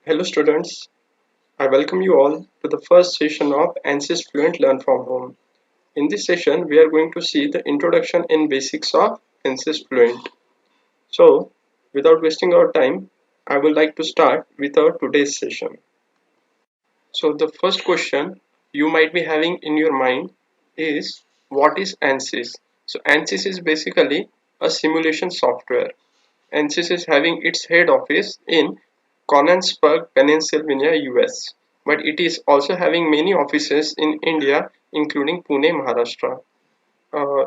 Hello students, I welcome you all to the first session of Ansys Fluent Learn from Home. In this session, we are going to see the introduction in basics of Ansys Fluent. So, without wasting our time, I would like to start with our today's session. So, the first question you might be having in your mind is, what is Ansys? So, Ansys is basically a simulation software. Ansys is having its head office in Canonsburg, Pennsylvania, US, but it is also having many offices in India, including Pune, Maharashtra.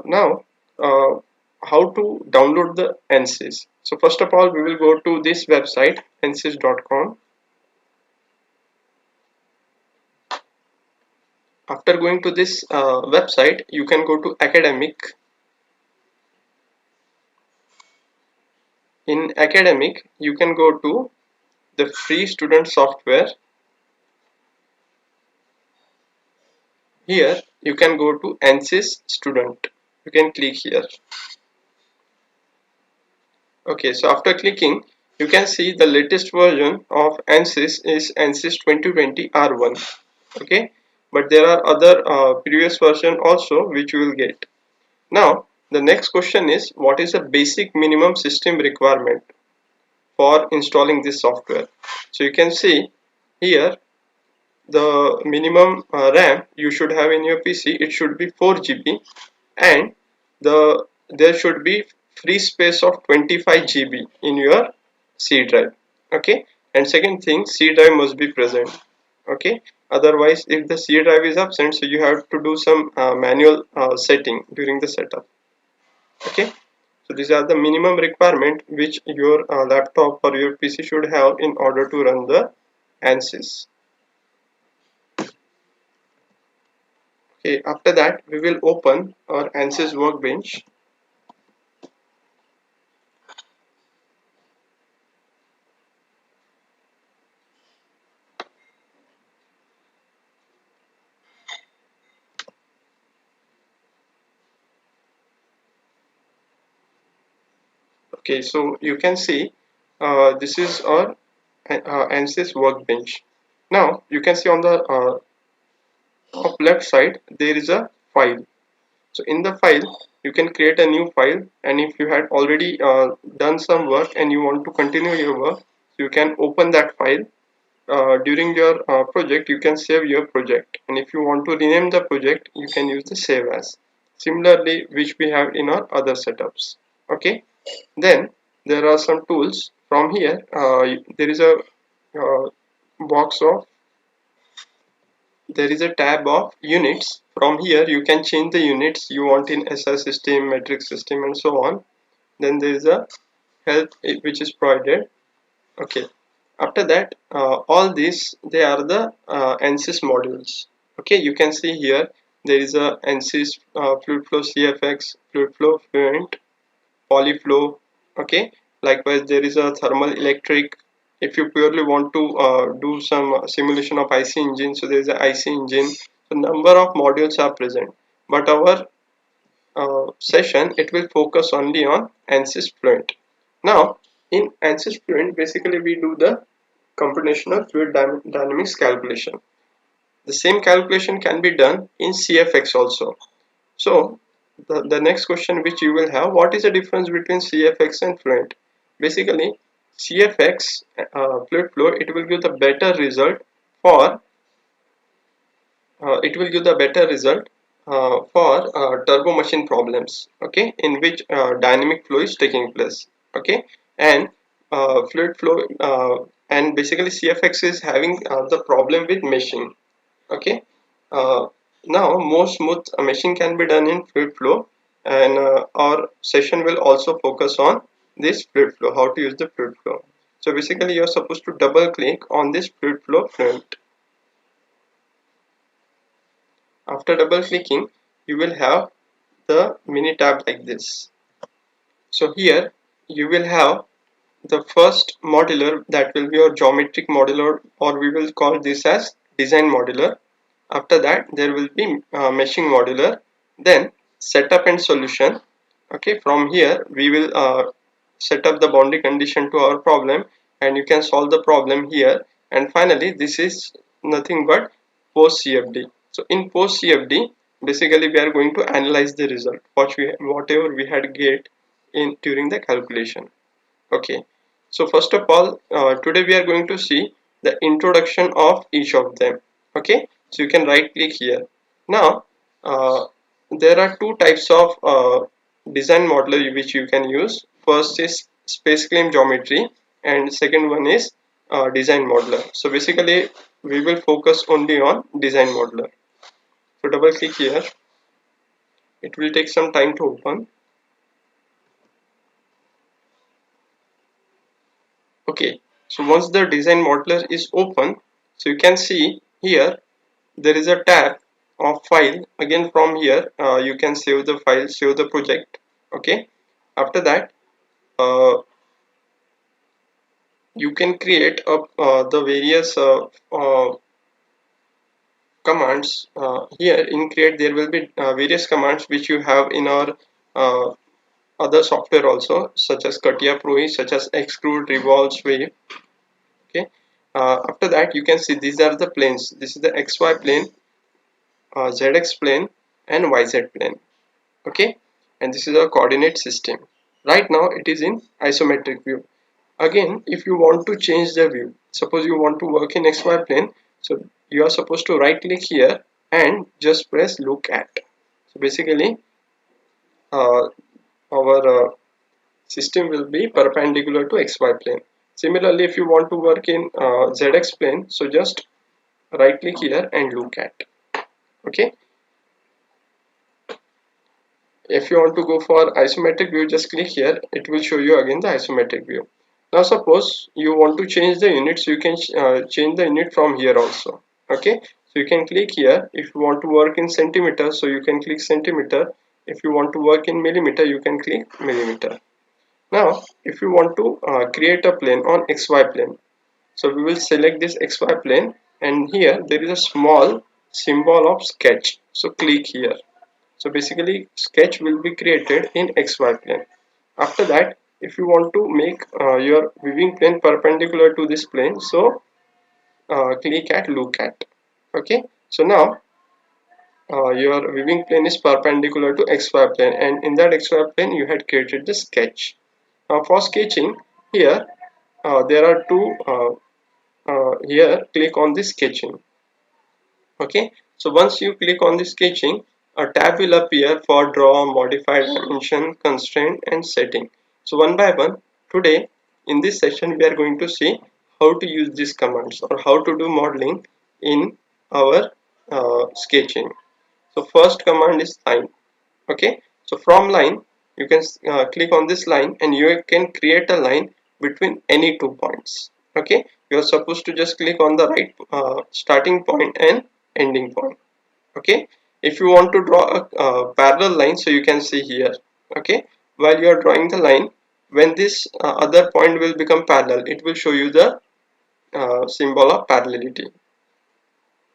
Now, uh, how to download the Ansys? So first of all, we will go to this website, ansys.com. After going to this website, you can go to academic. In academic, you can go to the free student software. Here you can go to Ansys student. You can click here. Okay, so after clicking, you can see the latest version of Ansys is Ansys 2020 R1. Okay, but there are other previous version also which you will get. Now the next question is, what is the basic minimum system requirement for installing this software? So you can see here the minimum RAM you should have in your PC, it should be 4 GB, and there should be free space of 25 GB in your C drive. Okay, and second thing, C drive must be present. Okay, otherwise if the C drive is absent, so you have to do some manual setting during the setup. Okay, so these are the minimum requirement which your laptop or your PC should have in order to run the Ansys. Okay, after that we will open our Ansys Workbench. Okay, so you can see this is our Ansys Workbench. Now you can see on the top left side there is a file. So in the file you can create a new file, and if you had already done some work and you want to continue your work, you can open that file. During your project you can save your project, and if you want to rename the project you can use the save as, similarly which we have in our other setups. Okay, then there are some tools from here. There is a uh, box of there is a tab of units. From here you can change the units you want in SI system, metric system, and so on. Then there is a help which is provided. Okay, after that all these they are the Ansys modules. Okay, you can see here there is a Ansys fluid flow CFX, fluid flow Fluent, polyflow. Okay, likewise there is a thermal electric. If you purely want to do some simulation of IC engine, so there is a IC engine. So number of modules are present, but our session it will focus only on Ansys Fluent. Now in Ansys Fluent basically we do the computational fluid dynamics calculation. The same calculation can be done in CFX also. So the next question which you will have, what is the difference between CFX and Fluent? Basically CFX fluid flow, it will give the better result for turbo machine problems, okay, in which dynamic flow is taking place. Okay, and fluid flow and basically CFX is having the problem with meshing. Okay, uh, now more smooth meshing can be done in fluid flow, and our session will also focus on this fluid flow, how to use the fluid flow. So basically you are supposed to double click on this fluid flow Fluent. After double clicking you will have the mini tab like this. So here you will have the first modular, that will be your geometric modular, or we will call this as design modular. After that there will be meshing modular, then setup and solution. Okay, from here we will set up the boundary condition to our problem, and you can solve the problem here. And finally, this is nothing but post CFD. So in post CFD, basically we are going to analyze the result whatever we had get in during the calculation. Okay, so first of all, today we are going to see the introduction of each of them. Okay, so you can right click here. Now there are two types of design modeler which you can use. First is space claim geometry, and second one is design modeler. So basically we will focus only on design modeler. So double click here. It will take some time to open. Okay, so once the design modeler is open, so you can see here there is a tab of file. Again, from here you can save the file, save the project. Okay, after that you can create the various commands. Here in create there will be various commands which you have in our uh, other software also, such as Katia Pro, such as extrude, revolve, sweep. Okay, after that you can see these are the planes. This is the XY plane, ZX plane, and YZ plane. Okay, and this is a coordinate system. Right now it is in isometric view. Again, if you want to change the view, suppose you want to work in XY plane, so you are supposed to right click here and just press look at. So basically uh, our system will be perpendicular to XY plane. Similarly, if you want to work in ZX plane, so just right click here and look at. Okay, if you want to go for isometric view, just click here. It will show you again the isometric view. Now suppose you want to change the units, you can change the unit from here also. Okay, so you can click here. If you want to work in centimeter, so you can click centimeter. If you want to work in millimeter, you can click millimeter. Now if you want to create a plane on XY plane, so we will select this XY plane, and here there is a small symbol of sketch, so click here. So basically sketch will be created in XY plane. After that, if you want to make your viewing plane perpendicular to this plane, so click at look at. Okay, so now your viewing plane is perpendicular to XY plane, and in that XY plane you had created the sketch. Now for sketching, here there are two here click on the sketching. Okay, so once you click on the sketching, a tab will appear for draw, modify, dimension, constraint, and setting. So one by one, today in this session we are going to see how to use these commands or how to do modeling in our sketching. So first command is line. Okay, so from line you can click on this line and you can create a line between any 2 points. Okay, you are supposed to just click on the right starting point and ending point. Okay, if you want to draw a parallel line, so you can see here. Okay, while you are drawing the line, when this other point will become parallel, it will show you the symbol of parallelity.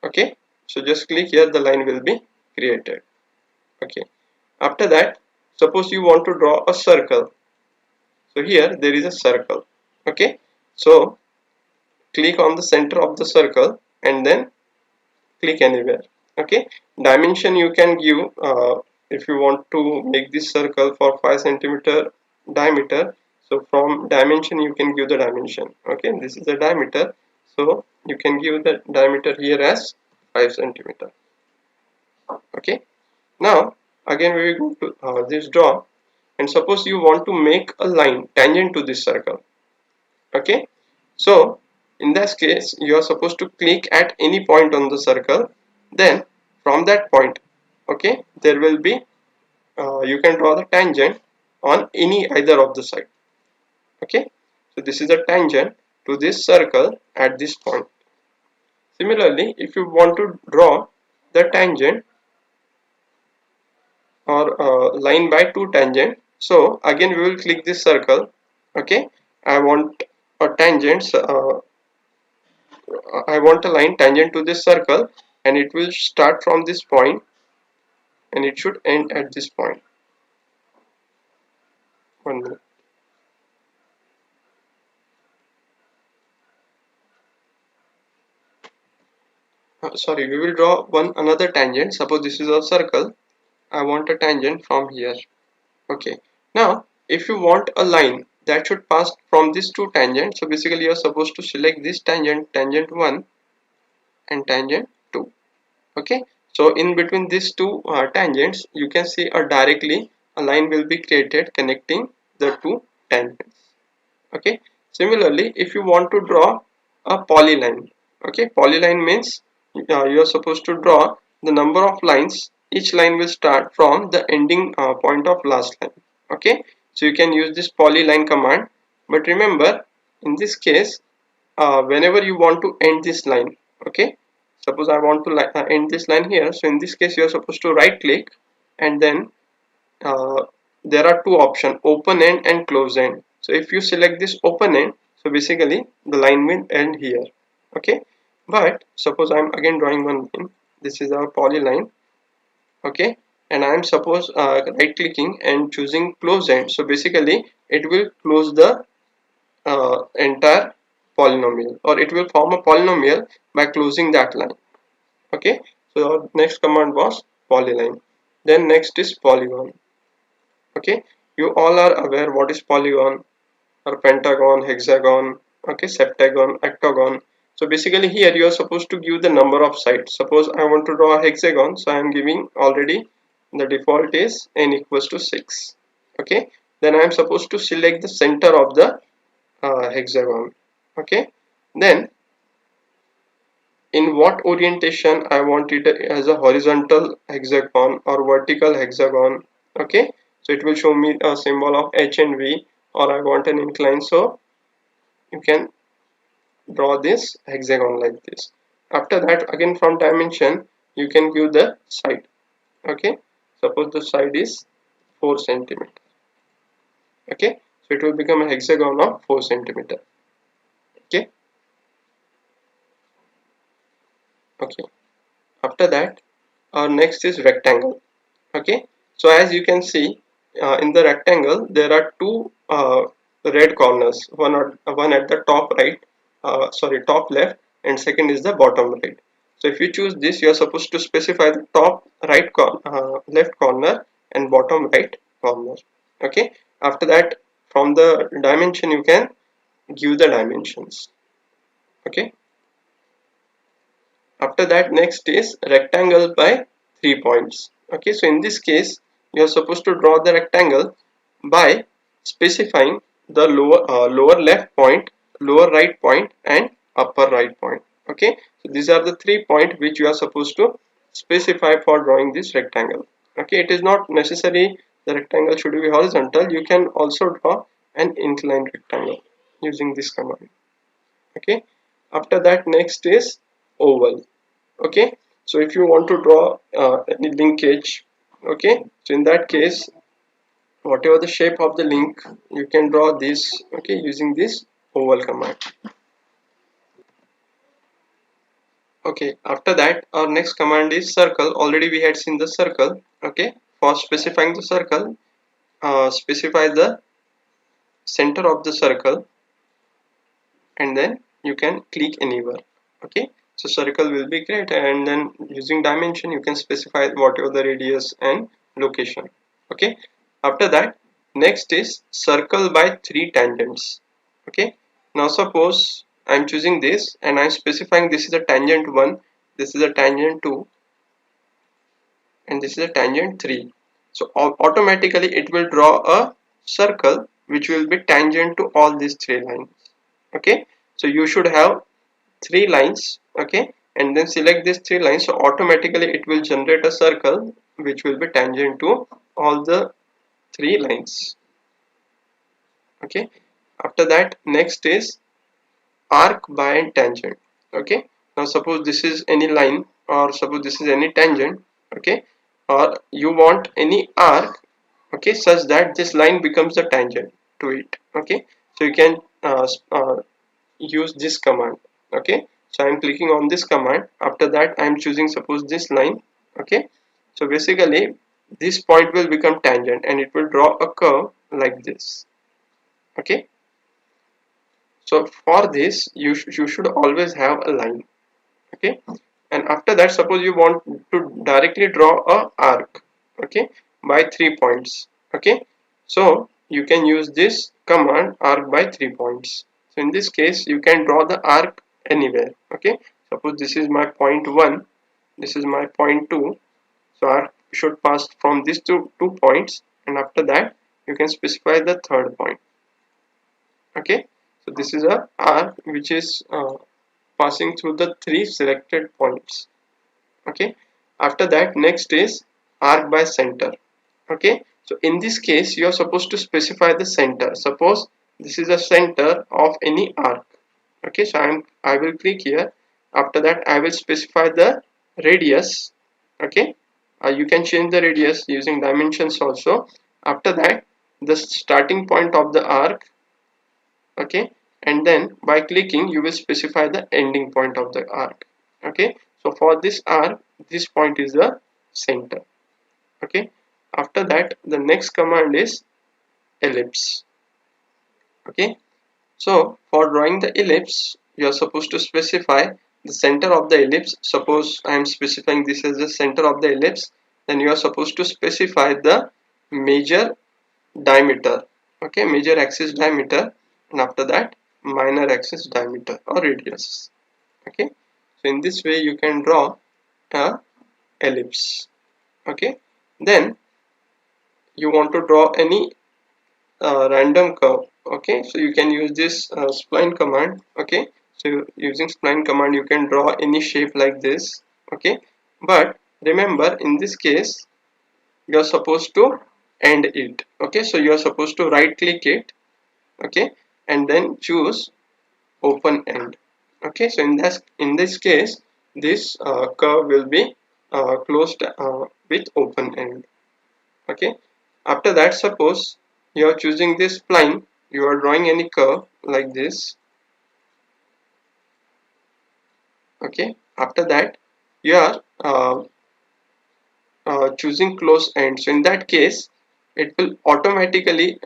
Okay, so just click here, the line will be created. Okay, after that, suppose you want to draw a circle. So here there is a circle. Okay, so click on the center of the circle and then click anywhere. Okay, dimension you can give if you want to make this circle for 5 centimeter diameter. So from dimension you can give the dimension. Okay, this is the diameter, so you can give the diameter here as 5 centimeter. Okay, now again we will go to this draw, and suppose you want to make a line tangent to this circle. Okay, so in this case you are supposed to click at any point on the circle, then from that point, okay, there will be you can draw the tangent on any either of the side. Okay, so this is a tangent to this circle at this point. Similarly, if you want to draw the tangent or line by two tangent, so again we will click this circle. Okay, I want a tangent I want a line tangent to this circle, and it will start from this point and it should end at this point. 1 minute. sorry, we will draw another tangent. Suppose this is a circle. I want a tangent from here. Okay, now if you want a line that should pass from these two tangents, so basically you are supposed to select this tangent, tangent 1 and tangent 2. Okay, so in between these two tangents, you can see directly a line will be created connecting the two tangents. Okay, similarly if you want to draw a polyline, okay, polyline means you are supposed to draw the number of lines. Each line will start from the ending point of last line. Okay, so you can use this polyline command, but remember in this case whenever you want to end this line, okay, suppose I want to end this line here, so in this case you are supposed to right click and then uh, there are two options, open end and close end. So if you select this open end, so basically the line will end here. Okay, but suppose I'm again drawing one line. This is our polyline. Okay, and I'm suppose right clicking and choosing close end, so basically it will close the entire polynomial, or it will form a polynomial by closing that line. Okay, so our next command was polyline. Then next is polygon. Okay, you all are aware what is polygon, or pentagon, hexagon, okay, septagon, octagon. So basically here you are supposed to give the number of sides. Suppose I want to draw a hexagon, so I am giving already the default is n equals to 6. Okay, then I am supposed to select the center of the hexagon. Okay, then in what orientation I want it as a horizontal hexagon or vertical hexagon. Okay, so it will show me a symbol of H and V, or I want an incline, so you can draw this hexagon like this. After that, again from dimension you can give the side. Okay, suppose the side is 4 centimeter. Okay, so it will become a hexagon of 4 centimeter. Okay, okay, after that our next is rectangle. Okay, so as you can see in the rectangle there are two red corners, one at the top right, sorry, top left, and second is the bottom right. So if you choose this, you are supposed to specify the top right left corner and bottom right corner. Okay, after that from the dimension you can give the dimensions. Okay, after that next is rectangle by 3 points. Okay, so in this case you are supposed to draw the rectangle by specifying the lower left point, lower right point, and upper right point. Okay, so these are the 3 points which you are supposed to specify for drawing this rectangle. Okay, it is not necessary the rectangle should be horizontal. You can also draw an inclined rectangle using this command. Okay, after that next is oval. Okay, so if you want to draw any linkage, okay, so in that case whatever the shape of the link you can draw this, okay, using this oval command. Okay, after that our next command is circle. Already we had seen the circle. Okay, for specifying the circle, specify the center of the circle and then you can click anywhere. Okay, so circle will be created, and then using dimension you can specify whatever the radius and location. Okay, after that next is circle by 3 tangents. Okay, now suppose I'm choosing this and I'm specifying this is a tangent 1, this is a tangent 2, and this is a tangent 3. So automatically it will draw a circle which will be tangent to all these 3 lines. Okay, so you should have 3 lines. Okay, and then select these 3 lines, so automatically it will generate a circle which will be tangent to all the 3 lines. Okay, after that next is arc by tangent. Okay, now suppose this is any line, or suppose this is any tangent. Okay, or you want any arc, okay, such that this line becomes a tangent to it. Okay, so you can use this command. Okay, so I'm clicking on this command. After that I'm choosing suppose this line. Okay, so basically this point will become tangent and it will draw a curve like this. Okay, so for this you should always have a line. Okay, and after that suppose you want to directly draw a arc, okay, by 3 points. Okay, so you can use this command arc by 3 points. So in this case you can draw the arc anywhere. Okay, suppose this is my point 1, this is my point 2, so arc should pass from these two points, and after that you can specify the third point. Okay, so this is a arc which is passing through the 3 selected points. Okay, after that next is arc by center. Okay, so in this case you are supposed to specify the center. Suppose this is the center of any arc. Okay, so I will click here. After that I will specify the radius. Okay, you can change the radius using dimensions also. After that the starting point of the arc. Okay, and then by clicking you will specify the ending point of the arc. Okay, so for this arc this point is the center. Okay, after that the next command is ellipse. Okay, so for drawing the ellipse you are supposed to specify the center of the ellipse. Suppose I am specifying this as the center of the ellipse, then you are supposed to specify the major diameter. Okay, major axis diameter, and after that minor axis diameter or radius. Okay, so in this way you can draw a ellipse. Okay, then you want to draw any random curve. Okay, so you can use this spline command. Okay, so using spline command you can draw any shape like this. Okay, but remember in this case you are supposed to end it. Okay, so you are supposed to right click it. Okay, and then choose open end. Okay, so in this case this curve will be closed with open end. Okay, after that suppose you are choosing this spline, you are drawing any curve like this. Okay, after that you are choosing close end. So in that case it will automatically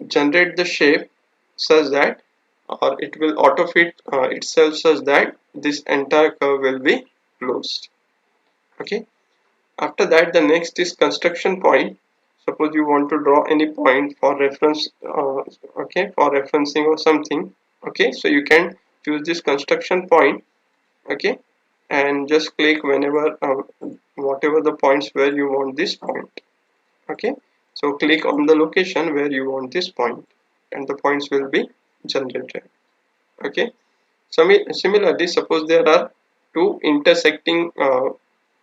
generate the shape such that, or it will auto fit itself such that this entire curve will be closed. Okay, after that the next is construction point. Suppose you want to draw any point for reference, okay, for referencing or something. Okay, so you can choose this construction point. Okay, and just click whenever whatever the points where you want this point. Okay, so click on the location where you want this point and the points will be generated. Okay, so similarly suppose there are two intersecting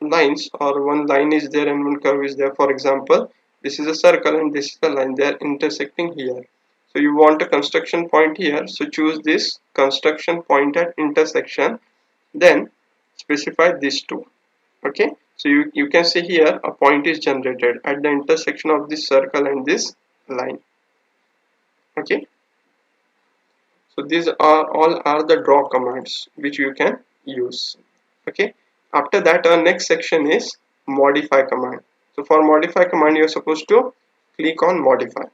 lines, or one line is there and one curve is there. For example, this is a circle and this is a line, they are intersecting here. So you want a construction point here, so choose this construction point at intersection, then specify these two. Okay, so you can see here a point is generated at the intersection of this circle and this line. Okay, so these are all are the draw commands which you can use. Okay, after that our next section is modify command. So for modify command you are supposed to click on modify.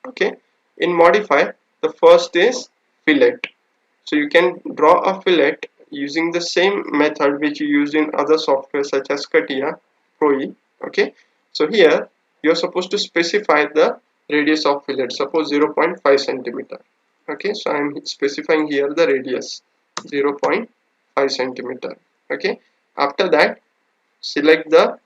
Okay, in modify the first is fillet. So you can draw a fillet using the same method which you use in other software such as CATIA, ProE. Okay, so here you are supposed to specify the radius of fillet, suppose 0.5 centimeter. Okay, so I am specifying here the radius 0.5 centimeter. Okay, after that select the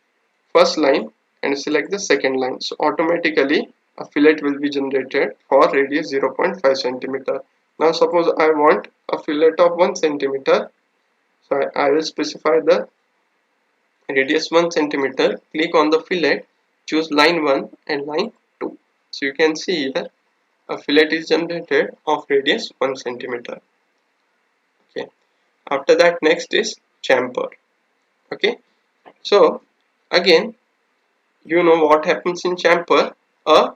first line and select the second line, so automatically a fillet will be generated for radius 0.5 centimeter. Now suppose I want a fillet of 1 centimeter, so I will specify the radius 1 centimeter, click on the fillet, choose line 1 and line 2. So you can see here a fillet is generated of radius 1 centimeter. Okay, after that next is chamfer. Okay, so again you know what happens in chamfer, a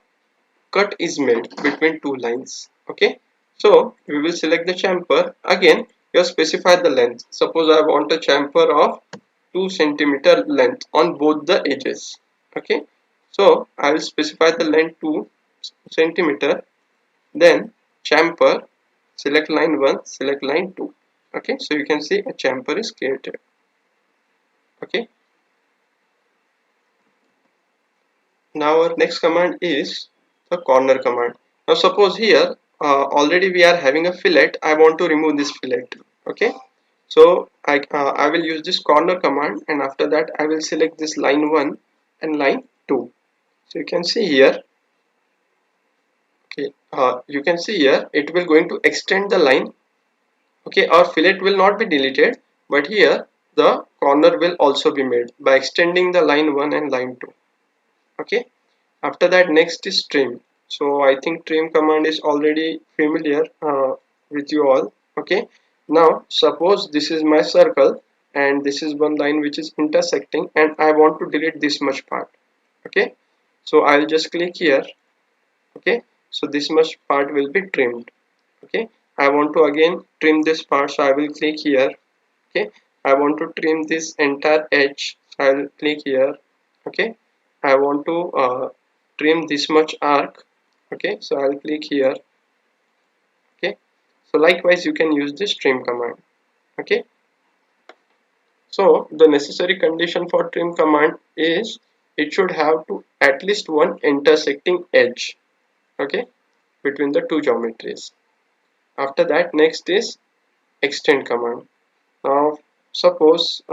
cut is made between two lines. Okay, so we will select the chamfer. Again you specify the length. Suppose I want a chamfer of 2 centimeter length on both the edges. Okay, so I will specify the length 2 centimeter, then chamfer, select line 1, select line 2. Okay, so you can see a chamfer is created. Okay, now our next command is the corner command. Now suppose here already we are having a fillet. I want to remove this fillet. Okay, so I will use this corner command, and after that I will select this line 1 and line 2. So you can see here, okay, you can see here it will going to extend the line. Okay, our fillet will not be deleted, but here the corner will also be made by extending the line 1 and line 2. Okay, after that next is trim. So I think trim command is already familiar with you all. Okay, now suppose this is my circle and this is one line which is intersecting, and I want to delete this much part. Okay, so I'll just click here. Okay, so this much part will be trimmed. Okay, I want to again trim this part, so I will click here. Okay, I want to trim this entire edge, so I will click here. Okay, I want to trim this much arc. Okay, so I'll click here. Okay, so likewise you can use this trim command. Okay, so the necessary condition for trim command is it should have to at least one intersecting edge. Okay, between the two geometries. After that next is extend command. Now suppose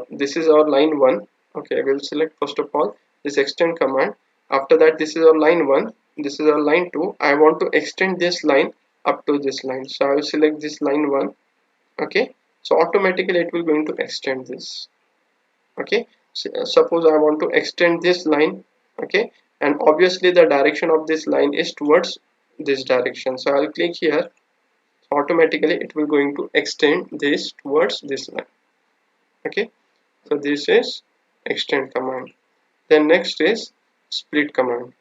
this is our line 1. Okay, we'll select first of all this extend command. After that this is our line 1, this is our line 2. I want to extend this line up to this line, so I will select this line 1. Okay, so automatically it will going to extend this. Okay, so, suppose I want to extend this line. Okay, and obviously the direction of this line is towards this direction, so I'll click here. Automatically it will going to extend this towards this line. Okay, so this is extend command. Then next is split command.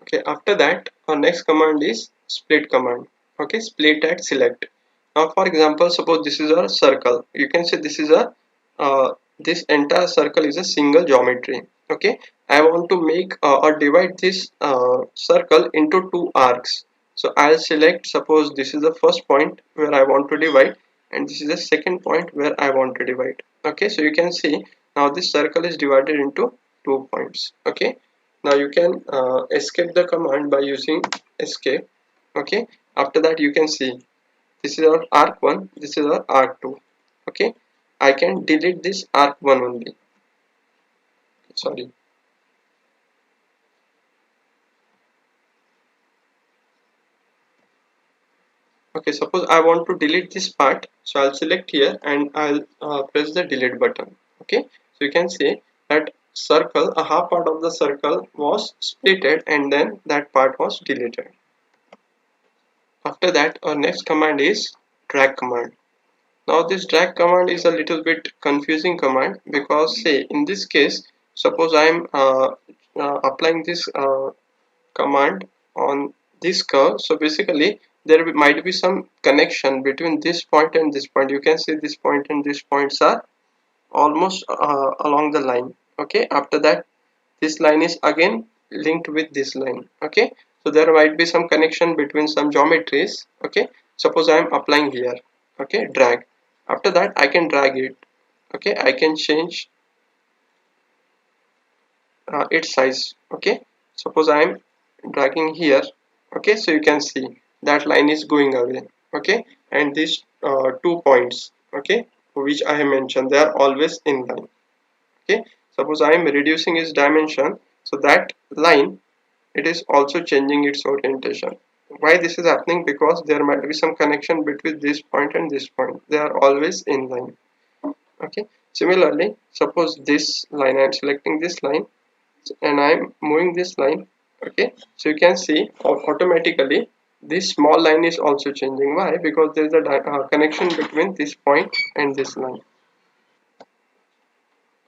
Okay, after that our next command is split command. Okay, split at select. Now for example, suppose this is a circle. You can say this is a this entire circle is a single geometry. Okay, I want to make or divide this circle into two arcs. So I'll select, suppose this is the first point where I want to divide, and this is the second point where I want to divide. Okay, so you can see now this circle is divided into 2 points. Okay, now you can escape the command by using escape. Okay, after that you can see this is our arc 1, this is our arc 2. Okay, I can delete this arc 1 only. Sorry. Okay, suppose I want to delete this part, so I'll select here and I'll press the delete button. Okay, so you can see that circle, a half part of the circle was splitted and then that part was deleted. After that our next command is drag command. Now this drag command is a little bit confusing command, because say in this case, suppose I am applying this command on this curve. So basically there might be some connection between this point and this point. You can see this point and this points are almost along the line. Okay, after that this line is again linked with this line. Okay, so there might be some connection between some geometries. Okay, suppose I am applying here. Okay, drag. After that I can drag it. Okay, I can change its size. Okay, suppose I am dragging here. Okay, so you can see that line is going away. Okay, and these 2 points, okay, which I have mentioned, they are always in line. Okay, suppose I am reducing its dimension, so that line, it is also changing its orientation. Why this is happening? Because there might be some connection between this point and this point. They are always in line. Okay, similarly, suppose this line, I am selecting this line and I'm moving this line. Okay, so you can see automatically this small line is also changing. Why? Because there is a connection between this point and this line.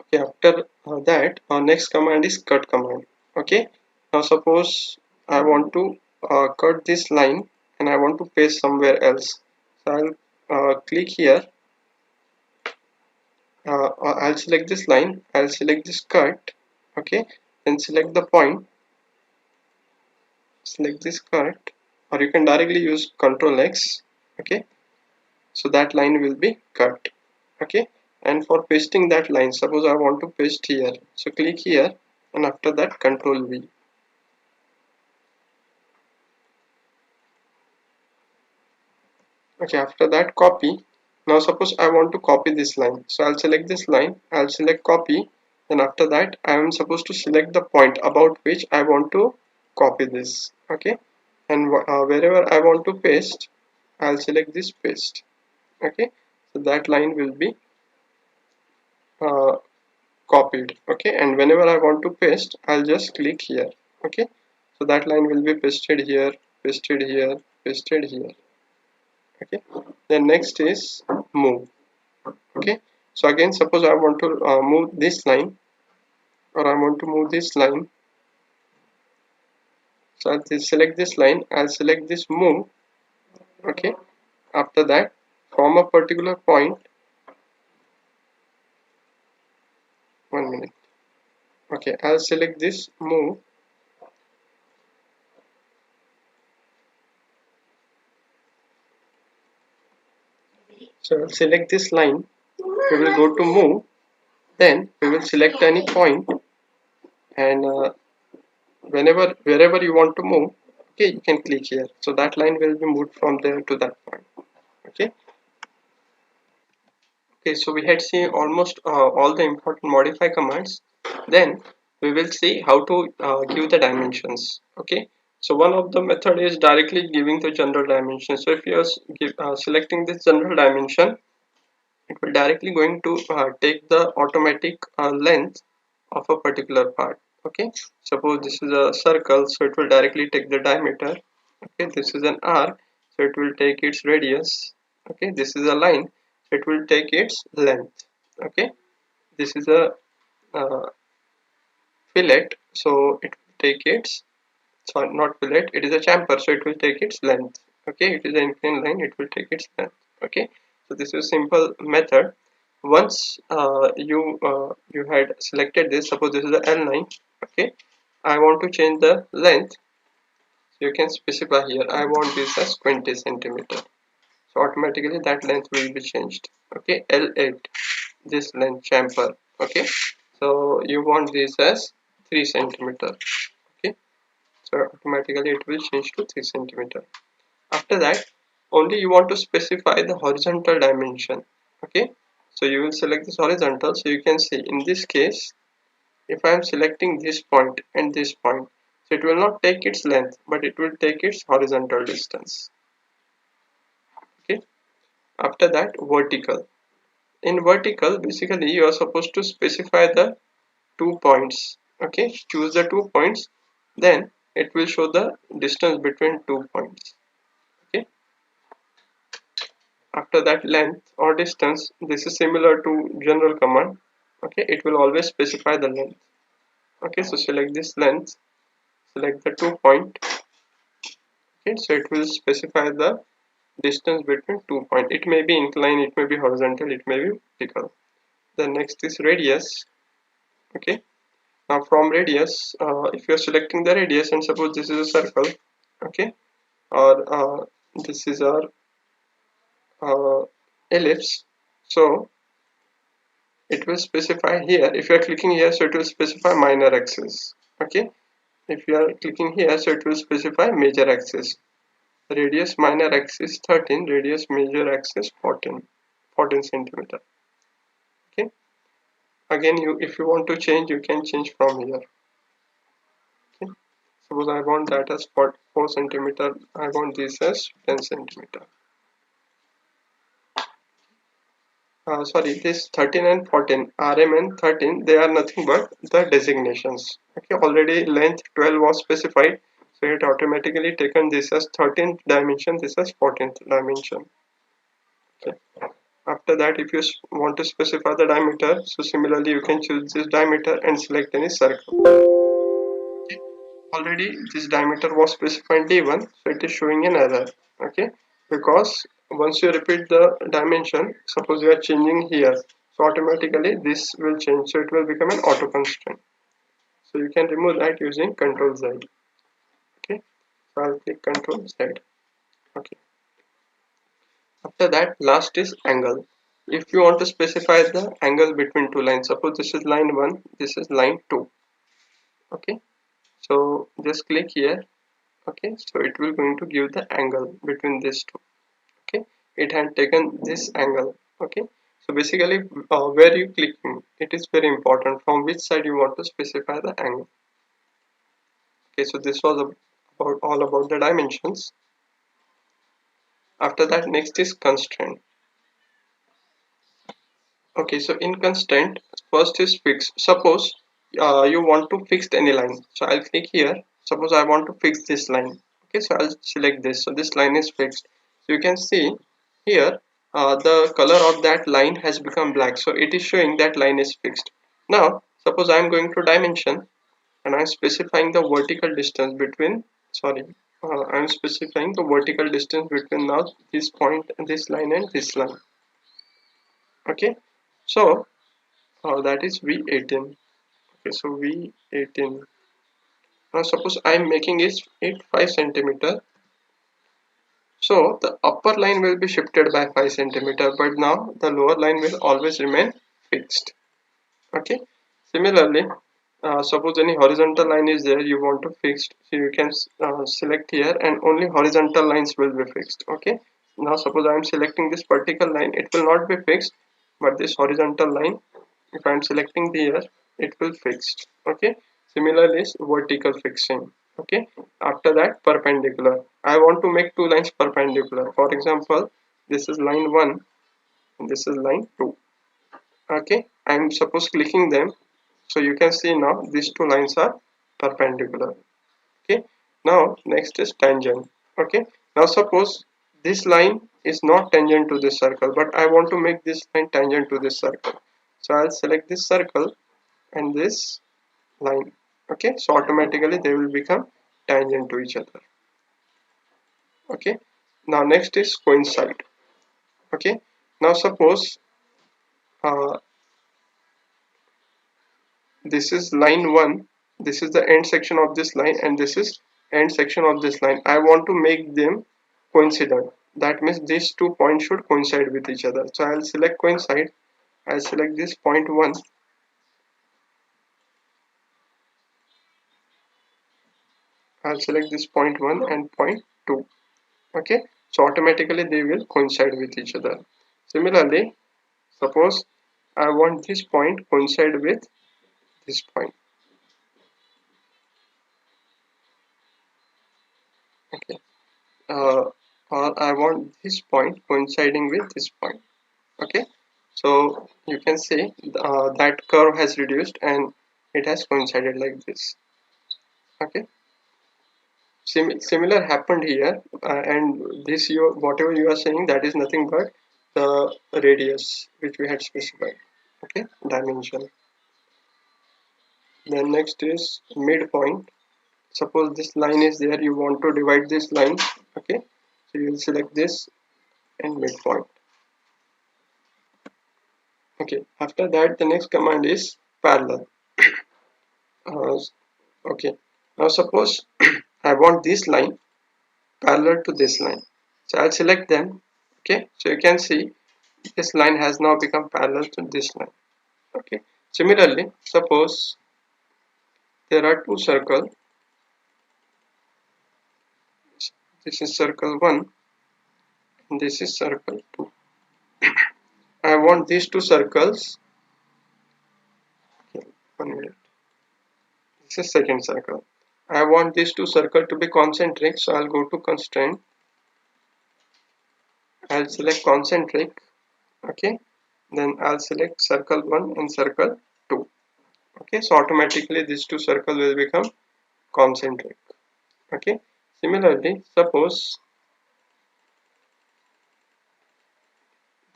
Okay, after that our next command is cut command. Okay, now suppose I want to cut this line and I want to paste somewhere else. So I'll click here. I'll select this line, I'll select this cut. Okay, then select the point, select this cut, or you can directly use Ctrl X. Okay, so that line will be cut. Okay, And for pasting that line, suppose I want to paste here, so click here and after that Control V. Okay, after that copy. Now suppose I want to copy this line, so I'll select this line, I'll select copy, then after that I am supposed to select the point about which I want to copy this. Okay, and wherever I want to paste, I'll select this paste. Okay, so that line will be uh, copied. Okay, and whenever I want to paste, I'll just click here. Okay, so that line will be pasted here, pasted here, pasted here. Okay, then next is move. Okay, so again suppose I want to move this line, or I want to move this line, so I'll select this line, I'll select this move. Okay, after that from a particular point, 1 minute. Okay, I'll select this move. So I'll select this line, we will go to move, then we will select any point, and wherever you want to move, okay, you can click here, so that line will be moved from there to that point. Okay, so we had seen almost all the important modify commands. Then we will see how to give the dimensions. Okay, so one of the method is directly giving the general dimension. So if you are selecting this general dimension, it will directly going to take the automatic length of a particular part. Okay, suppose this is a circle, so it will directly take the diameter. Okay, this is an arc, so it will take its radius. Okay, this is a line, so it will take its length. Okay, this is a uh, fillet, so it will take its, sorry, not fillet, it is a chamfer, so it will take its length. Okay, it is an inclined line, it will take its length. Okay, so this is a simple method. Once you had selected this, suppose this is the L line. Okay, I want to change the length, so you can specify here I want this as 20 centimeter, so automatically that length will be changed. Okay, L8, this length chamfer. Okay, so you want this as 3 centimeter. Okay, so automatically it will change to 3 centimeter. After that, only you want to specify the horizontal dimension. Okay, so you will select this horizontal, so you can see in this case, if I am selecting this point and this point, so it will not take its length, but it will take its horizontal distance. Okay, after that, vertical. In vertical, basically you are supposed to specify the 2 points. Okay, choose the 2 points, then it will show the distance between 2 points. Okay, after that, length or distance, this is similar to general command. Okay, it will always specify the length. Okay, so select this length, select the 2 point. Okay, so it will specify the distance between 2 points. It may be inclined, it may be horizontal, it may be vertical. The next is radius. Okay, now from radius, if you are selecting the radius, and suppose this is a circle, okay, or this is our ellipse, so it will specify here. If you are clicking here, so it will specify minor axis. Okay, if you are clicking here, so it will specify major axis. Radius minor axis 13, radius major axis 14 centimeter. Okay, again, you if you want to change, you can change from here. Okay, suppose I want that as 4 centimeter, I want this as 10 centimeter. Sorry, this 13 and 14, RM and 13, they are nothing but the designations. Okay, already length 12 was specified, so it automatically taken this as 13th dimension, this as 14th dimension. Okay, after that, if you want to specify the diameter, so similarly you can choose this diameter and select any circle. Already this diameter was specified D1, so it is showing an error. Okay, because once you repeat the dimension, suppose you are changing here, so automatically this will change, so it will become an auto constraint. So you can remove that using Ctrl Z. Okay, so I'll click Ctrl Z. Okay, after that, last is angle. if you want to specify the angle between two lines, suppose this is line 1, this is line 2. Okay, so just click here. Okay, so it will going to give the angle between these two. Okay, it had taken this angle. Okay, so basically where you clicking, it is very important from which side you want to specify the angle. Okay, so this was about all about the dimensions. After that, next is constraint. Okay, so in constraint, first is fix. Suppose you want to fix any line. So I'll click here. Suppose I want to fix this line. Okay, so I'll select this. So this line is fixed. So you can see here the color of that line has become black. So it is showing that line is fixed. Now, suppose I'm going to dimension and I'm specifying the vertical distance between, sorry, I'm specifying the vertical distance between now this point, this line and this line. Okay, so that is V18. Okay, so V18. Now suppose I am making it 5 centimeter. So the upper line will be shifted by 5 centimeter, but now the lower line will always remain fixed. Okay. Similarly, suppose any horizontal line is there you want to fix, so you can select here and only horizontal lines will be fixed. Okay. Now suppose I am selecting this vertical line, it will not be fixed, but this horizontal line, if I am selecting here, it will fixed. Okay. Similarly is vertical fixing. Okay. After that, perpendicular, I want to make two lines perpendicular. For example, this is line 1 and this is line 2. Okay, I'm suppose clicking them, so you can see now these two lines are perpendicular. Okay, now next is tangent. Okay, now suppose this line is not tangent to this circle, but I want to make this line tangent to this circle, so I'll select this circle and this line. Okay, so automatically they will become tangent to each other. Okay, now next is coincide. Okay, now suppose uh, this is line 1, this is the end section of this line, and this is end section of this line. I want to make them coincident. That means these 2 points should coincide with each other. So I'll select coincide. I'll select this point 1. I'll select this point 1 and point 2. Okay, so automatically they will coincide with each other. Similarly, suppose I want this point coincide with this point. Okay, or I want this point coinciding with this point. Okay, so you can see that curve has reduced and it has coincided like this. Okay, similar happened here, and this you whatever you are saying, that is nothing but the radius which we had specified. Okay, dimension. Then next is midpoint. Suppose this line is there, you want to divide this line. Okay, so you will select this and midpoint. Okay, after that the next command is parallel. uh, okay, now suppose I want this line parallel to this line, so I'll select them. Okay, so you can see this line has now become parallel to this line. Okay, similarly, suppose there are two circles. This is circle 1 and this is circle 2. I want these two circles. Okay, 1 minute. This is second circle. I want these two circles to be concentric, so I'll go to constraint. I'll select concentric. Okay, then I'll select circle 1 and circle 2. Okay, so automatically these two circles will become concentric. Okay, similarly, suppose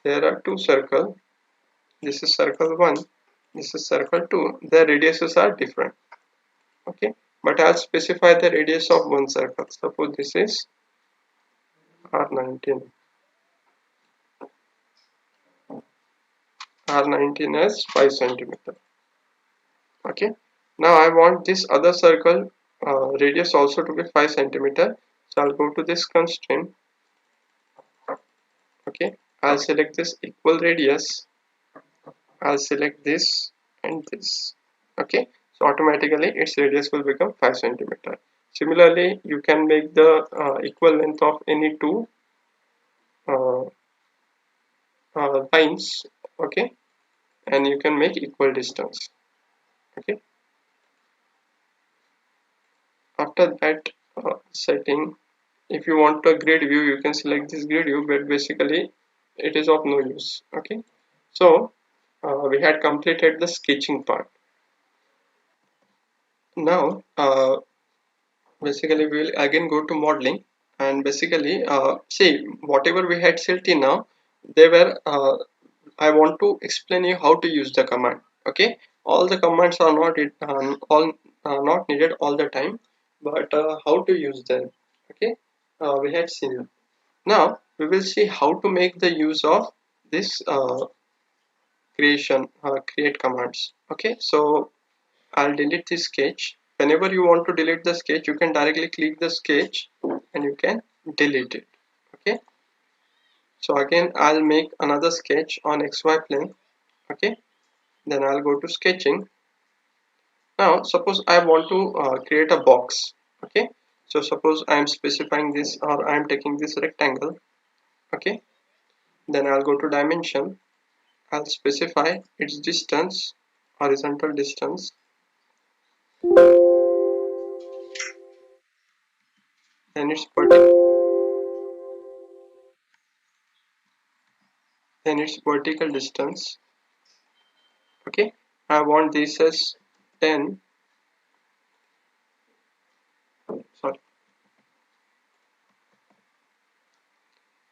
there are two circles. This is circle 1, this is circle 2. Their radiuses are different. Okay, but I'll specify the radius of one circle. Suppose this is R19. R19 is 5 centimeter. Okay, now I want this other circle radius also to be 5 centimeter. So I'll go to this constraint. Okay, I'll select this equal radius. I'll select this and this. Okay, so automatically its radius will become 5 centimeter. Similarly, you can make the equal length of any two uh, lines. Okay, and you can make equal distance. Okay, after that setting, if you want a grid view, you can select this grid view, but basically it is of no use. Okay, so we had completed the sketching part. Now basically we will again go to modeling, and basically see whatever we had set till now, they were I want to explain you how to use the command. Okay, all the commands are not all not needed all the time, but how to use them. Okay, we had seen. Now we will see how to make the use of this create commands. Okay, so I'll delete this sketch. Whenever you want to delete the sketch, you can directly click the sketch and you can delete it. Okay, so again I'll make another sketch on XY plane. Okay, then I'll go to sketching. Now suppose I want to create a box. Okay, so suppose I am specifying this, or I am taking this rectangle. Okay, then I'll go to dimension. I'll specify its distance, horizontal distance, and its vertical distance. Okay, I want this as 10, sorry,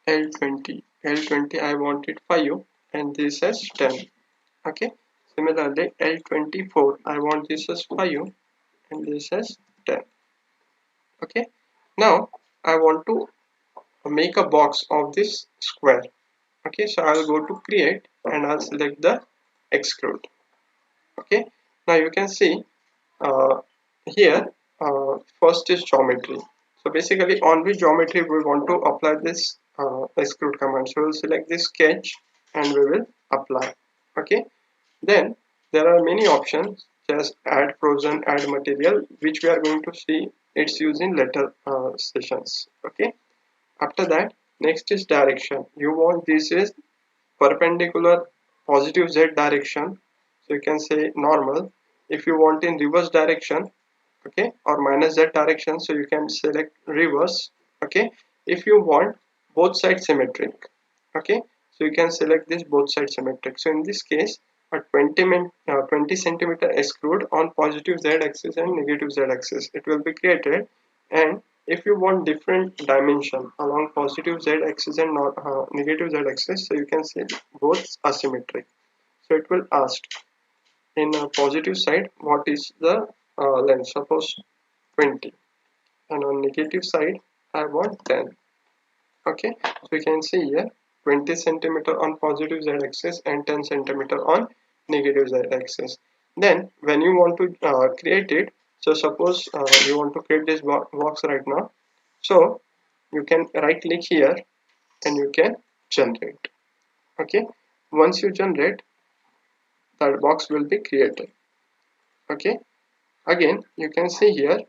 L20 I want it 5 and this as 10. Okay, similarly L24 I want this as 5 and this as 10. Okay, now I want to make a box of this square. Okay, so I'll go to create and I'll select the extrude. Okay, now you can see uh, here first is geometry. So basically on which geometry we want to apply this extrude command. So we'll select this sketch and we will apply. Okay, then there are many options, just add frozen, add material, which we are going to see it's using later sessions. Okay, after that next is direction. You want this is perpendicular positive z direction, so you can say normal. If you want in reverse direction, okay, or minus z direction, so you can select reverse. Okay, if you want both sides symmetric, okay, so you can select this both sides symmetric. So in this case a 20 centimeter extrude on positive z axis and negative z axis it will be created. And if you want different dimension along positive z axis and not negative z axis, so you can say both asymmetric. So it will ask in a positive side what is the length, suppose 20, and on negative side I want 10. Okay, so you can see here 20 centimeter on positive z axis and 10 centimeter on negative z axis. Then when you want to create it, so suppose you want to create this box right now, so you can right click here and you can generate. Okay, once you generate, that box will be created. Okay, again you can see here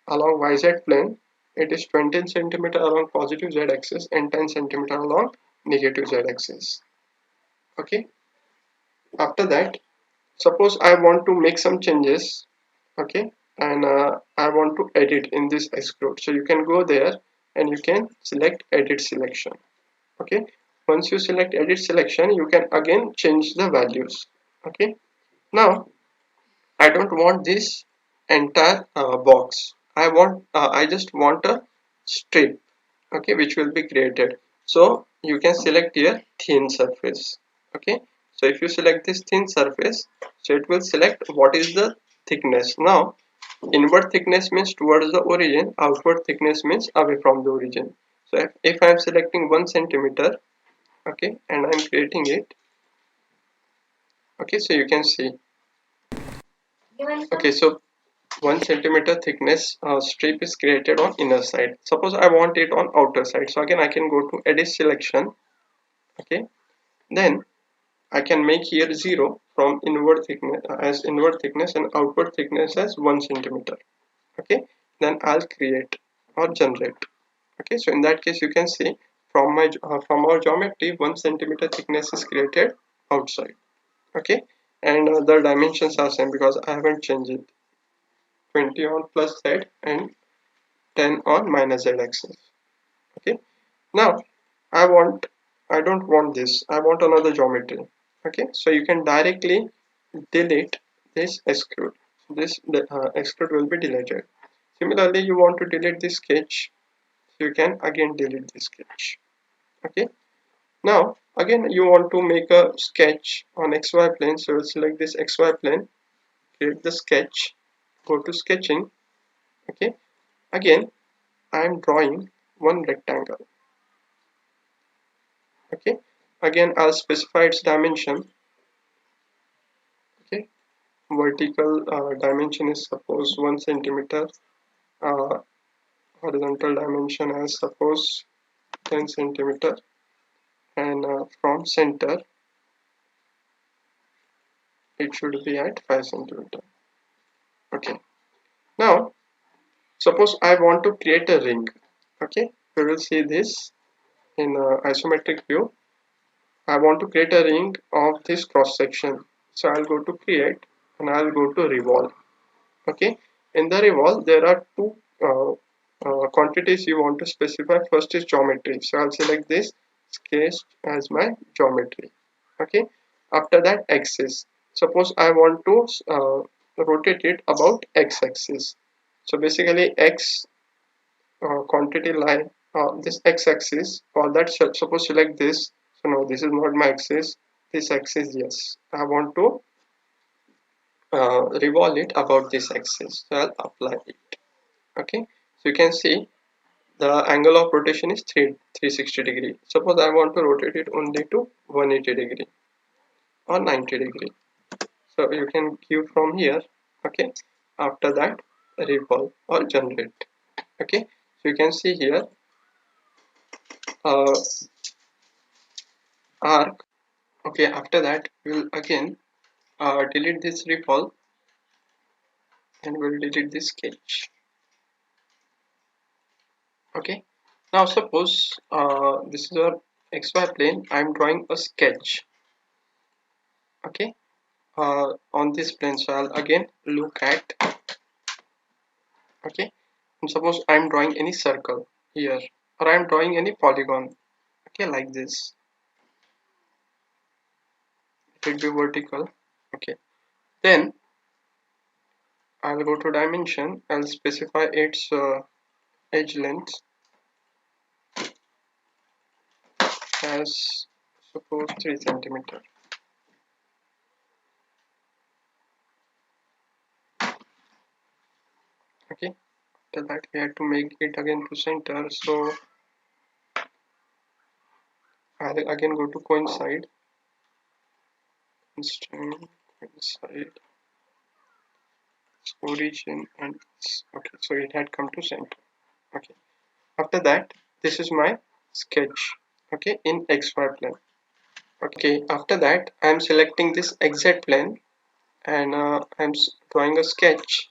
along YZ plane it is 20 centimeter along positive Z axis and 10 centimeter along negative Z axis. Okay, after that suppose I want to make some changes. Okay, and I want to edit in this extrude, so you can go there and you can select edit selection. Okay, once you select edit selection you can again change the values. Okay, now I don't want this entire box. I just want a strip, okay, which will be created. So you can select here thin surface. Okay, so if you select this thin surface, so it will select what is the thickness. Now inward thickness means towards the origin, outward thickness means away from the origin. So if I am selecting 1 centimeter, okay, and I am creating it, okay, so you can see, okay, so 1 centimeter thickness strip is created on inner side. Suppose I want it on outer side, so again I can go to edit selection. Okay, then I can make here 0 from inward thickness as inward thickness and outward thickness as 1 centimeter. Okay, then I'll create or generate. Okay, so in that case you can see from my from our geometry 1 centimeter thickness is created outside. Okay, and the dimensions are same because I haven't changed it. 20 on plus z and 10 on minus z axis. Okay, now I don't want this, I want another geometry. Okay, so you can directly delete this extrude. This extrude will be deleted. Similarly, you want to delete this sketch, so you can again delete this sketch. Okay, now again you want to make a sketch on xy plane, so select this xy plane, create the sketch, go to sketching. Okay, again I am drawing one rectangle. Okay, again I'll specify its dimension. Okay, vertical dimension is suppose 1 centimeter, uh, horizontal dimension as suppose 10 centimeter, and from center it should be at 5 centimeter. Okay, now suppose I want to create a ring. Okay, we will see this in isometric view. I want to create a ring of this cross section, so I'll go to create and I'll go to revolve. Okay, in the revolve there are two quantities you want to specify. First is geometry, so I'll select this sketch as my geometry. Okay, after that axis, suppose I want to rotate it about x-axis, so basically x quantity line, this x-axis, for that suppose select this. So no, this is not my axis, this axis, yes, I want to revolve it about this axis, so I'll apply it. Okay, so you can see the angle of rotation is 360 degree. Suppose I want to rotate it only to 180 degree or 90 degree, so you can give from here. Okay, after that revolve or generate. Okay, so you can see here uh, arc. Okay, after that we'll again delete this revolve and we'll delete this sketch. Okay, now suppose this is our xy plane, I'm drawing a sketch. Okay, on this plane, so I'll again look at. Okay, and suppose I'm drawing any circle here, or I'm drawing any polygon. Okay, like this, it will be vertical. Okay, then I'll go to dimension, I'll specify its edge length as suppose 3 centimeter. Okay, after that we have to make it again to center, so I'll again go to coincide, coincide origin, and okay, so it had come to center. Okay, after that this is my sketch. Okay, in xy plane. Okay, after that I'm selecting this XZ plane and I'm drawing a sketch.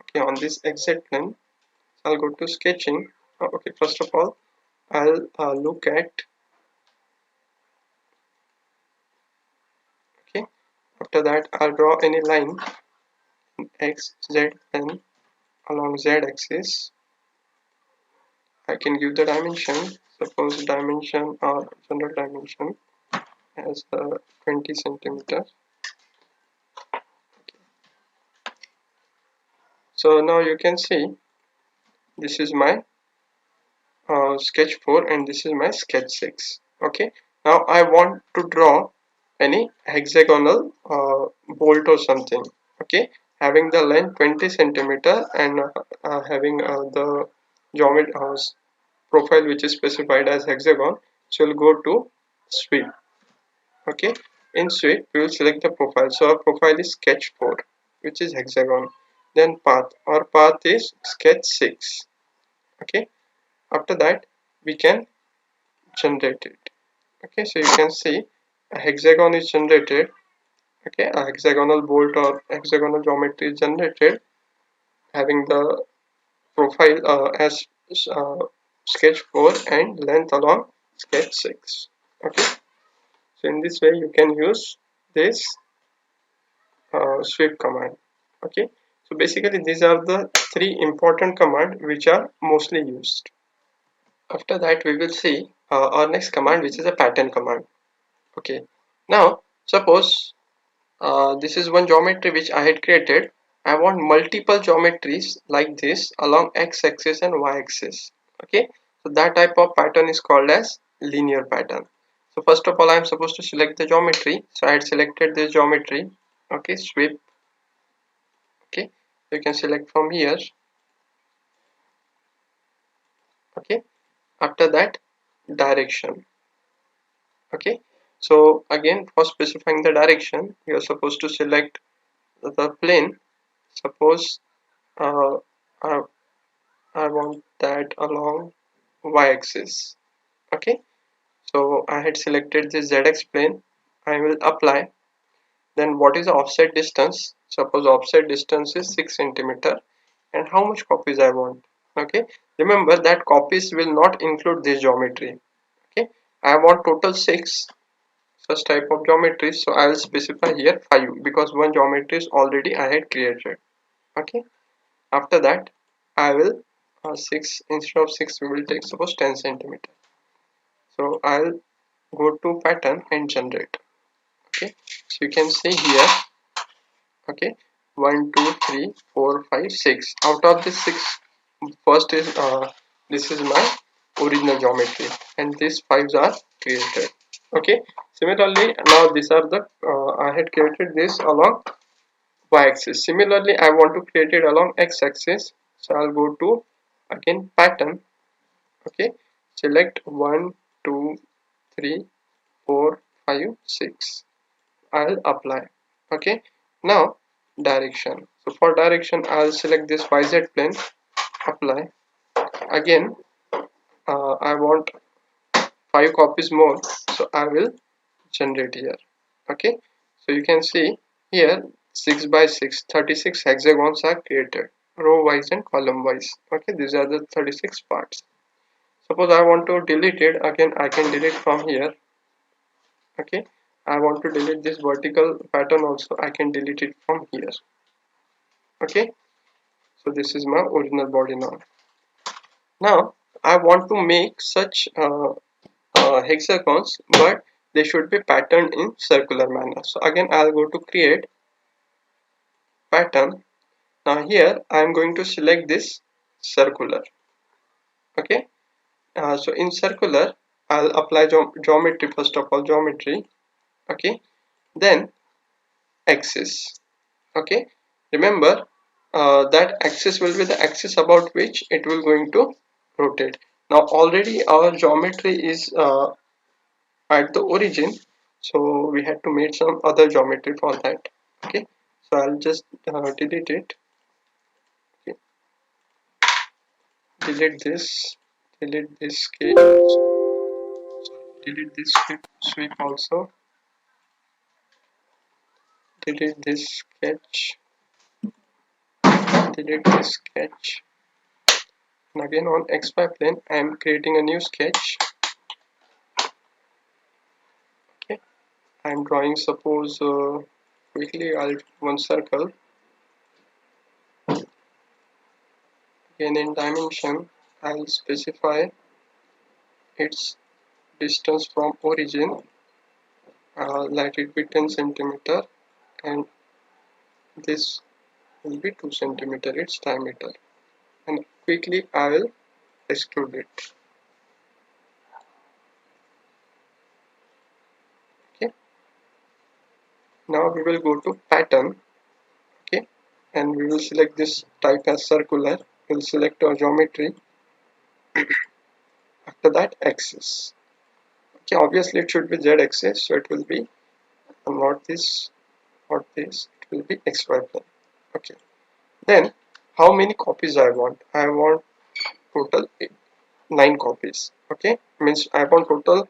Okay, on this XZ plane, I'll go to sketching. Okay, first of all I'll look at. Okay, after that I'll draw any line in x, z plane along z axis. I can give the dimension, suppose dimension or general dimension as 20 centimeters. So now you can see this is my sketch 4 and this is my sketch 6. Okay, now I want to draw any hexagonal bolt or something. Okay, having the length 20 centimeter and having the geometry profile which is specified as hexagon, so we'll go to sweep. Okay, in sweep we will select the profile, so our profile is sketch 4 which is hexagon. Then path, our path is sketch 6. Okay, after that we can generate it. Okay, so you can see a hexagon is generated. Okay, a hexagonal bolt or hexagonal geometry is generated having the profile as uh, sketch 4 and length along sketch 6. Okay, so in this way you can use this sweep command. Okay, so basically these are the three important commands which are mostly used. After that we will see our next command, which is a pattern command. Okay, now suppose this is one geometry which I had created. I want multiple geometries like this along x-axis and y-axis. Okay, so that type of pattern is called as linear pattern. So first of all, I am supposed to select the geometry. So I had selected this geometry. Okay, sweep. Okay, you can select from here. Okay, after that, direction. Okay, so again, for specifying the direction, you are supposed to select the plane. Suppose uh, I, I want that along y-axis. Okay, so I had selected this zx plane. I will apply. Then what is the offset distance? Suppose offset distance is 6 centimeter, and how much copies I want. Okay, remember that copies will not include this geometry. Okay, I want total 6 such type of geometries, so I will specify here 5 because one geometry is already I had created. Okay, after that I will 6 instead of 6 we will take suppose 10 centimeter. So I'll go to pattern and generate. Okay, so you can see here. Okay, 1 2 3 4 5 6. Out of this 6, first is this is my original geometry and these 5s are created. Okay, similarly now these are the I had created this along y-axis. Similarly I want to create it along x-axis, so I'll go to again pattern. Okay, select 1 2 3 4 5 6. I'll apply. Okay, now direction. So for direction I'll select this YZ plane, apply. Again I want 5 copies more, so I will generate here. Okay, so you can see here 6 by 6 36 hexagons are created, row wise and column wise. Okay, these are the 36 parts. Suppose I want to delete it, again I can delete from here. Okay, I want to delete this vertical pattern also, I can delete it from here. Okay, so this is my original body now. Now I want to make such hexagons, but they should be patterned in circular manner. So again I'll go to create pattern. Now here I am going to select this circular. Okay, so in circular I'll apply geometry, first of all geometry. Okay, then axis. Okay, remember that axis will be the axis about which it will going to rotate. Now already our geometry is at the origin, so we had to make some other geometry for that. Okay, so I'll just delete it. Okay. Delete this sketch, delete this sweep also, delete this sketch, delete this sketch, and again on XY plane I am creating a new sketch. Okay, I am drawing suppose quickly I'll one circle. Again in dimension I'll specify its distance from origin, let it be 10 centimeter, and this will be 2 centimeter its diameter, and quickly I will extrude it. Okay, now we will go to pattern. Okay, and we will select this type as circular. We'll select our geometry. After that axis. Okay, obviously it should be z axis, so it will be not this, not this, it will be xy plane. Okay, then how many copies I want? I want total 9 copies. Okay, means I want total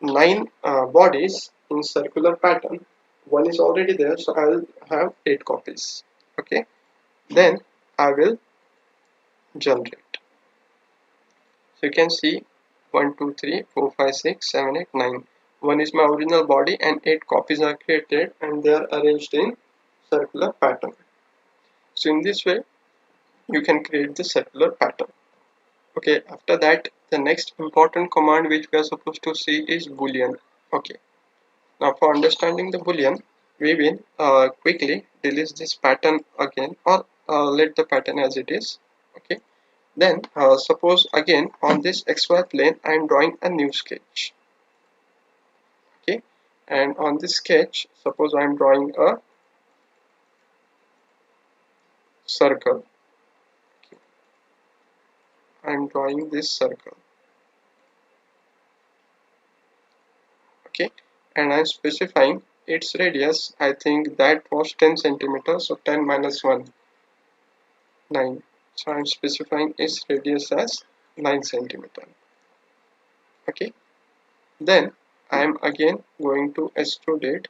9 bodies in circular pattern. One is already there, so I will have 8 copies. Okay, then I will generate. So you can see 1, 2, 3, 4, 5, 6, 7, 8, 9. One is my original body and 8 copies are created and they are arranged in circular pattern. So in this way you can create the circular pattern. Okay, after that the next important command which we are supposed to see is boolean. Okay, now for understanding the boolean we will quickly delete this pattern again, or let the pattern as it is. Okay, then suppose again on this XY plane I am drawing a new sketch. Okay, and on this sketch suppose I am drawing a circle. Okay, I am drawing this circle. Okay, and I'm specifying its radius. I think that was 10 centimeters, so 10 minus 1, 9. So I'm specifying its radius as 9 centimeter. Okay, then I'm again going to extrude it.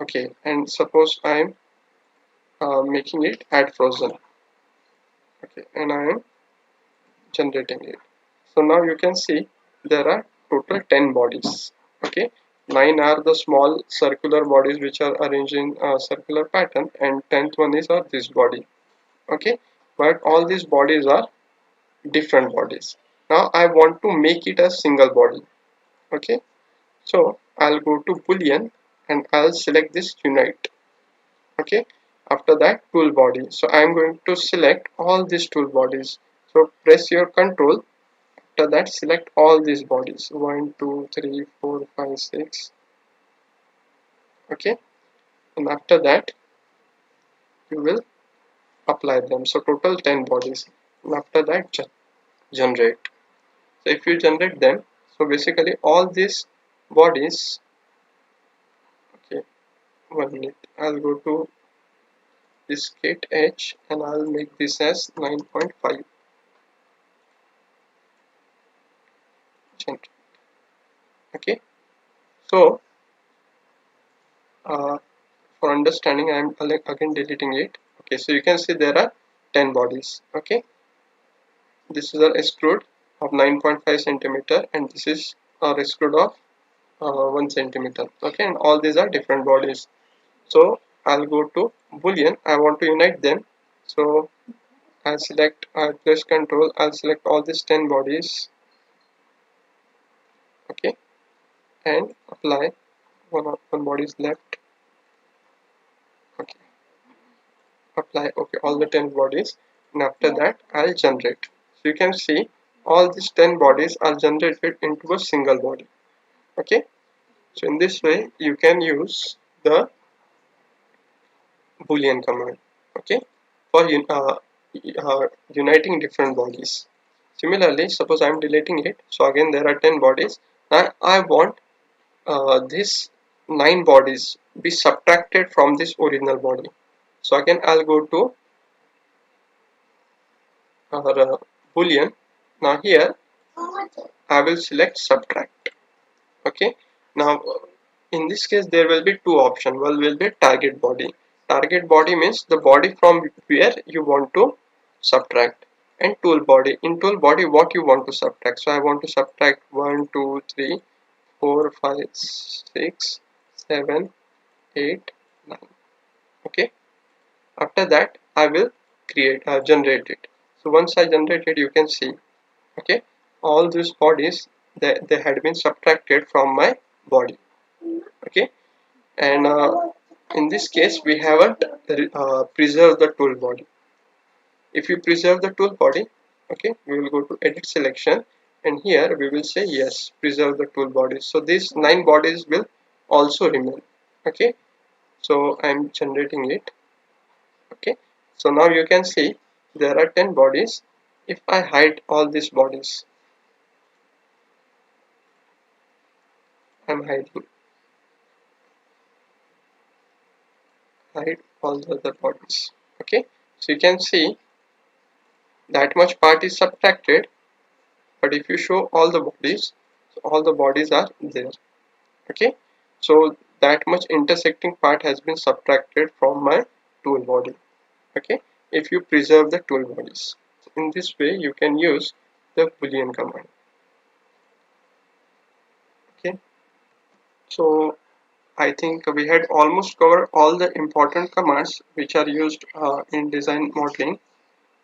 Okay, and suppose I'm making it add frozen. Okay, and I am generating it. So now you can see there are total 10 bodies. Okay, 9 are the small circular bodies which are arranged in a circular pattern, and 10th one is this body. Okay, but all these bodies are different bodies. Now I want to make it a single body. Okay, so I'll go to boolean and I'll select this unite. Okay, after that tool body, so I'm going to select all these tool bodies. So press your control. After that select all these bodies 1, 2, 3, 4, 5, 6. Okay, and after that you will apply them, so total 10 bodies, and after that generate. So if you generate them, so basically all these bodies. Okay, 1 minute, I'll go to this kit edge and I'll make this as 9.5. Okay, so for understanding I am again deleting it. Okay, so you can see there are 10 bodies. Okay, this is our extrude of 9.5 centimeter and this is our extrude of 1 centimeter. Okay, and all these are different bodies. So I'll go to boolean, I want to unite them. So I'll select, I'll press control, I'll select all these 10 bodies. Okay, and apply. One body is left. Okay, apply. Okay, all the 10 bodies, and after that I'll generate. So you can see all these 10 bodies are generated into a single body. Okay, so in this way you can use the boolean command. Okay, for uniting different bodies. Similarly, suppose I am deleting it, so again there are 10 bodies. Now I want this 9 bodies be subtracted from this original body. So again I'll go to our boolean. Now here I will select subtract. Okay, now in this case there will be two options. One will be target body. Target body means the body from where you want to subtract, and tool body. In tool body what you want to subtract. So I want to subtract 1, 2, 3, 4, 5, 6, 7, 8, 9. Okay, after that I will generate it. So once I generate it, you can see, okay, all these bodies they had been subtracted from my body. Okay, and in this case we haven't preserved the tool body. If you preserve the tool body, okay, we will go to edit selection and here we will say yes, preserve the tool body. So these 9 bodies will also remain. Okay, so I'm generating it. Okay, so now you can see there are 10 bodies. If I hide all these bodies, I'm hiding, hide all the other bodies. Okay, so you can see that much part is subtracted but if you show all the bodies, all the bodies are there. Okay, so that much intersecting part has been subtracted from my tool body. Okay, if you preserve the tool bodies, in this way you can use the boolean command. Okay, so I think we had almost covered all the important commands which are used in design modeling.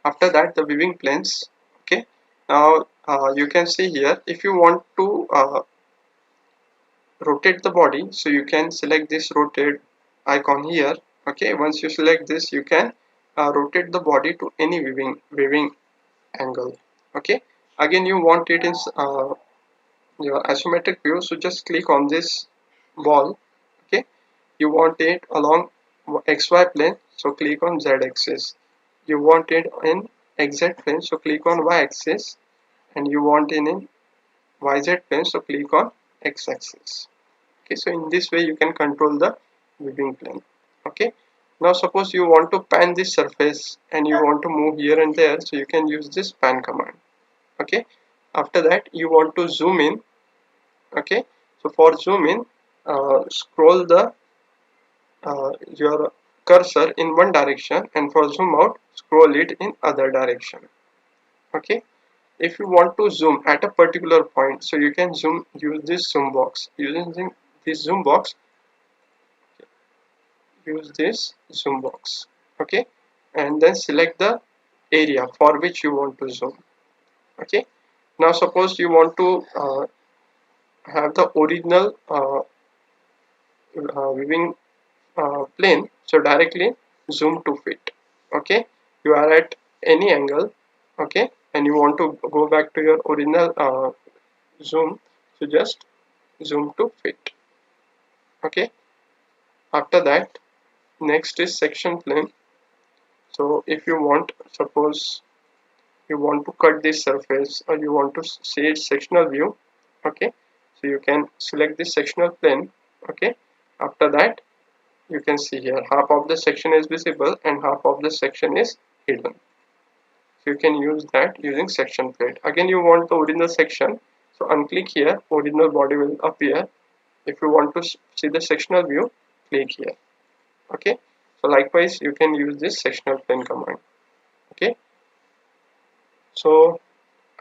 After that, the viewing planes. Okay, now you can see here, if you want to rotate the body, so you can select this rotate icon here. Okay, once you select this, you can rotate the body to any viewing angle. Okay, again you want it in your isometric view, so just click on this ball. Okay, you want it along xy plane, so click on z axis. You want it in xz plane, so click on y axis, and you want it in yz plane, so click on x axis. Okay, so in this way you can control the viewing plane. Okay, now suppose you want to pan this surface and you want to move here and there, so you can use this pan command. Okay, after that you want to zoom in. Okay, so for zoom in, scroll the your cursor in one direction, and for zoom out, scroll it in other direction. Okay, if you want to zoom at a particular point, so you can use this zoom box. Using this zoom box, use this zoom box. Okay, and then select the area for which you want to zoom. Okay, now suppose you want to have the original viewing plane, so directly zoom to fit. Okay, you are at any angle. Okay, and you want to go back to your original zoom, so just zoom to fit. Okay, after that, next is section plane. So if you want, suppose you want to cut this surface, or you want to see its sectional view. Okay, so you can select this sectional plane. Okay, after that you can see here half of the section is visible and half of the section is hidden. So you can use that using section plate. Again, you want the original section, so unclick here, original body will appear. If you want to see the sectional view, click here. Okay, so likewise you can use this sectional plane command. Okay, so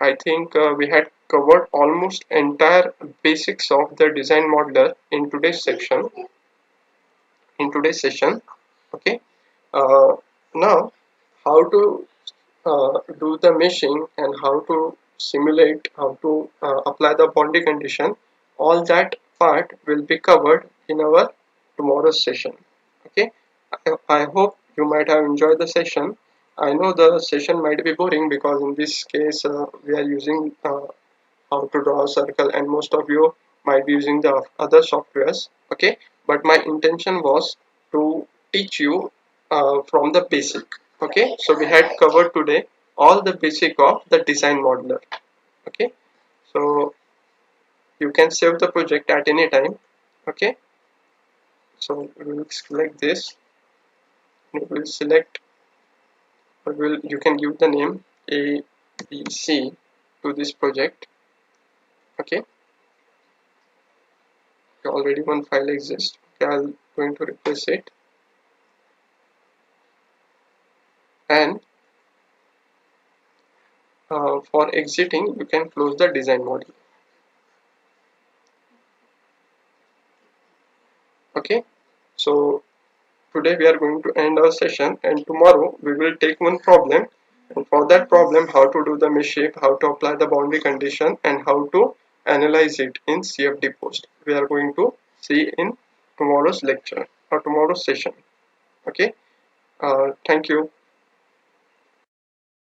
I think we had covered almost entire basics of the design modeler in today's section, in today's session. Okay, now how to do the meshing and how to simulate, how to apply the boundary condition, all that part will be covered in our tomorrow's session. Okay, I hope you might have enjoyed the session. I know the session might be boring because in this case we are using how to draw a circle, and most of you might be using the other softwares. Okay, but my intention was to teach you from the basic. Okay, so we had covered today all the basic of the design modeler. Okay, so you can save the project at any time. Okay, so we will select this, we will select, or will you can give the name A B C to this project. Okay, already one file exists. Okay, I'm going to replace it, and for exiting you can close the design module. Okay, so today we are going to end our session, and tomorrow we will take one problem, and for that problem how to do the mesh shape, how to apply the boundary condition, and how to analyze it in CFD post. We are going to see in tomorrow's lecture or tomorrow's session. Okay, thank you.